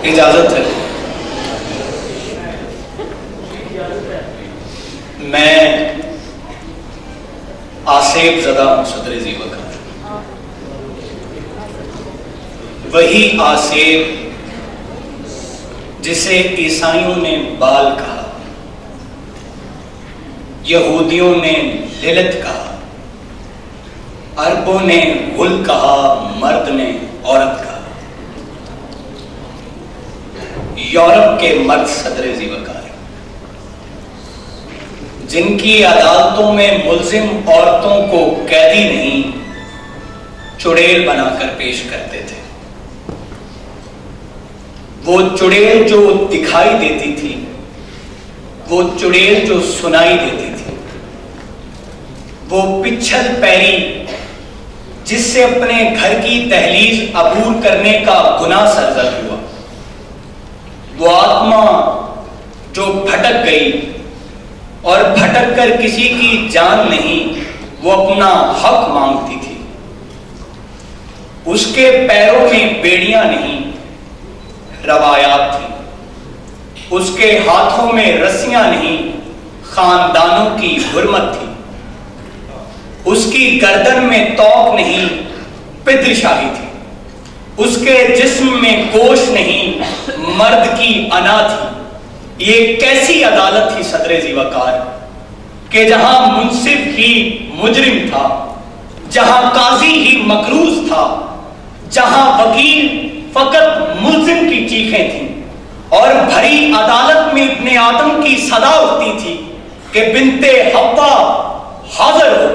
اجازت ہے میں آصیب زدہ ہوں صدر ذی وقار، وہی آصیب جسے عیسائیوں نے بال کہا، یہودیوں نے للت کہا، عربوں نے غل کہا، مرد نے عورت کہا۔ یورپ کے مرد صدر ذی وقار جن کی عدالتوں میں ملزم عورتوں کو قیدی نہیں چڑیل بنا کر پیش کرتے تھے، وہ چڑیل جو دکھائی دیتی تھی، وہ چڑیل جو سنائی دیتی تھی، وہ پچھل پیری جس سے اپنے گھر کی دہلیز عبور کرنے کا گناہ سرزد ہوا، وہ آتما جو بھٹک گئی اور بھٹک کر کسی کی جان نہیں وہ اپنا حق مانگتی تھی، اس کے پیروں میں بیڑیاں نہیں روایات تھی، اس کے ہاتھوں میں رسیاں نہیں خاندانوں کی حرمت تھی، اس کی گردن میں توق نہیں پدر شاہی تھی، اس کے جسم میں گوشت نہیں مرد کی انا تھی۔ یہ کیسی عدالت تھی صدر ذی وقار کہ جہاں منصف ہی مجرم تھا، جہاں قاضی ہی مقروض تھا، جہاں وکیل فقط ملزم کی چیخیں تھیں، اور بھری عدالت میں ابن آدم کی صدا اٹھتی تھی کہ بنت حوا حاضر ہو،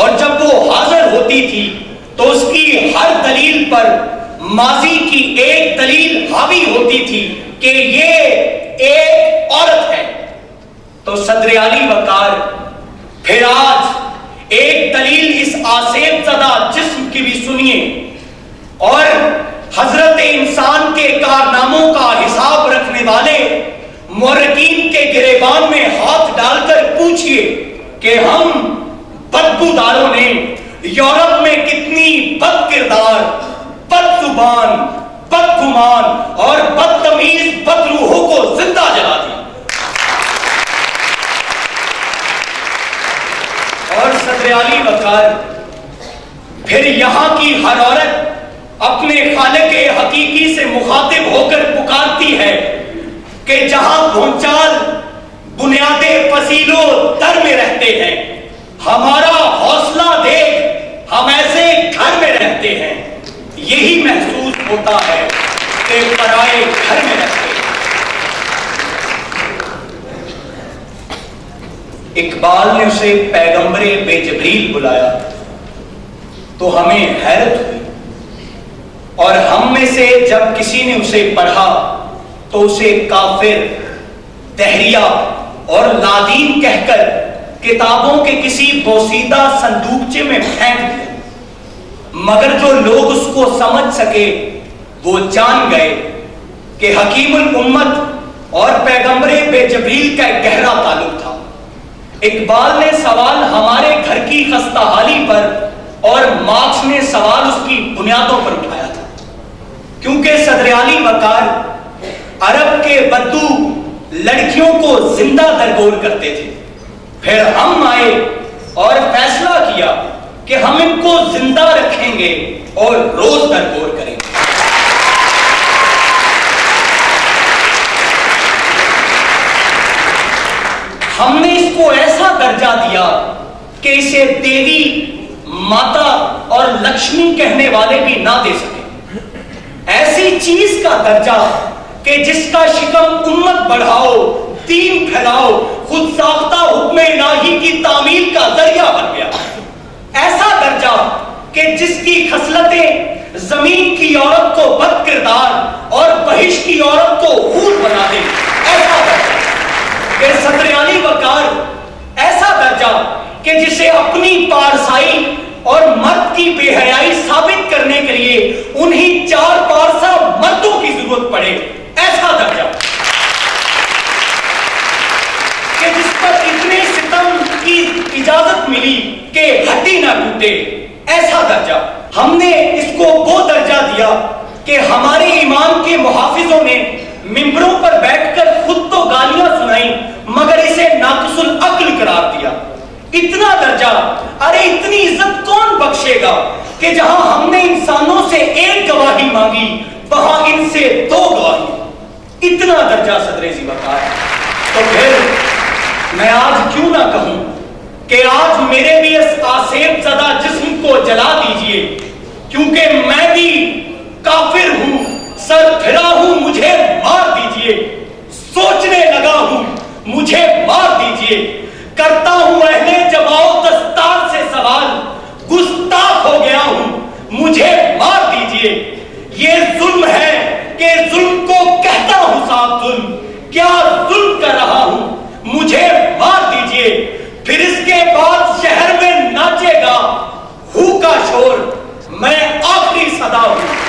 اور جب وہ حاضر ہوتی تھی تو اس کی ہر دلیل پر ماضی کی ایک دلیل حاوی ہوتی تھی کہ یہ ایک عورت ہے۔ تو صدر علی وقار پھر آج ایک دلیل اس آصیب زدہ جسم کی بھی سنیے، اور حضرت انسان کے کارناموں کا حساب رکھنے والے مورخین کے گریبان میں ہاتھ ڈال کر پوچھئے کہ ہم بدبوداروں نے یورپ میں کتنی بد کردار، بد زبان، بد گمان اور بدتمیز بدروحوں کو زندہ جلا دیا۔ اور صدر علی وقار پھر یہاں کی ہر عورت اپنے خالق حقیقی سے مخاطب ہو کر پکارتی ہے کہ جہاں بھونچال بنیادیں فصیل و در میں رہتے ہیں، ہمارا حوصلہ دیکھ ہم ایسے گھر میں رہتے ہیں، یہی محسوس ہوتا ہے کہ پرائے گھر میں رہتے ہیں۔ اقبال نے اسے پیغمبر بے جبریل بلایا تو ہمیں حیرت ہوئی، اور ہم میں سے جب کسی نے اسے پڑھا تو اسے کافر، دہریہ اور لادین کہہ کر کتابوں کے کسی بوسیدہ صندوقچے میں پھینک دیا، مگر جو لوگ اس کو سمجھ سکے وہ جان گئے کہ حکیم الامت اور پیغمبر بے جبریل کا ایک گہرا تعلق تھا۔ اقبال نے سوال ہمارے گھر کی خستہ حالی پر اور مارکس نے سوال اس کی بنیادوں پر اٹھایا تھا، کیونکہ صدر علی وقار عرب کے بدو لڑکیوں کو زندہ درگور کرتے تھے۔ پھر ہم آئے اور فیصلہ کیا کہ ہم ان کو زندہ رکھیں گے اور روز درگور کریں گے۔ ہم نے اس کو ایسا درجہ دیا کہ اسے دیوی، ماتا اور لکشمی کہنے والے بھی نہ دے سکے، ایسی چیز کا درجہ کہ جس کا شکم امت بڑھاؤ، دین پھیلاؤ، خود ساختہ حکم الہی کی تعمیل کا ذریعہ بن گیا، ایسا درجہ کہ جس کی خصلتیں زمین کی عورت کو بد کردار اور بہشت کی عورت کو حور بنا دے، ایسا درجہ کہ صدر علی وقار، ایسا درجہ کہ جسے اپنی پارسائی اور مرد کی بے حیائی ثابت کرنے کے لیے انہی 4 پارسا مردوں کی ضرورت پڑے، ایسا درجہ کہ جس پر اتنے ستم کی اجازت ملی کہ ہڈی نہ ٹوٹے، ایسا درجہ۔ ہم نے اس کو وہ درجہ دیا کہ کہ ہمارے ایمان کے محافظوں نے ممبروں پر بیٹھ کر خود تو گالیاں سنائیں مگر اسے ناقص العقل قرار دیا. اتنا درجہ، ارے اتنی عزت کون بخشے گا کہ جہاں ہم نے انسانوں سے ایک گواہی مانگی وہاں ان سے 2 گواہی. اتنا درجہ صدر ذی وقار. تو پھر میں آج کیوں نہ کہوں کہ آج میرے بھی اس آسیب زدہ جسم کو جلا دیجئے، کیونکہ میں بھی کافر ہوں، سر پھرا ہوں، مجھے مار دیجئے. سوچنے لگا ہوں، مجھے مار دیجئے. کرتا ہوں اہل جماعت دستار سے سوال، گستاخ ہو گیا ہوں، مجھے مار دیجئے. یہ ظلم ہے کہ ظلم کو کہتا ہوں صاحب ظلم، کیا ظلم کر رہا ہوں، مجھے مار دیجئے. پھر اس کے بعد شہر میں ناچے گا ہو کا شور، میں آخری صدا ہوں.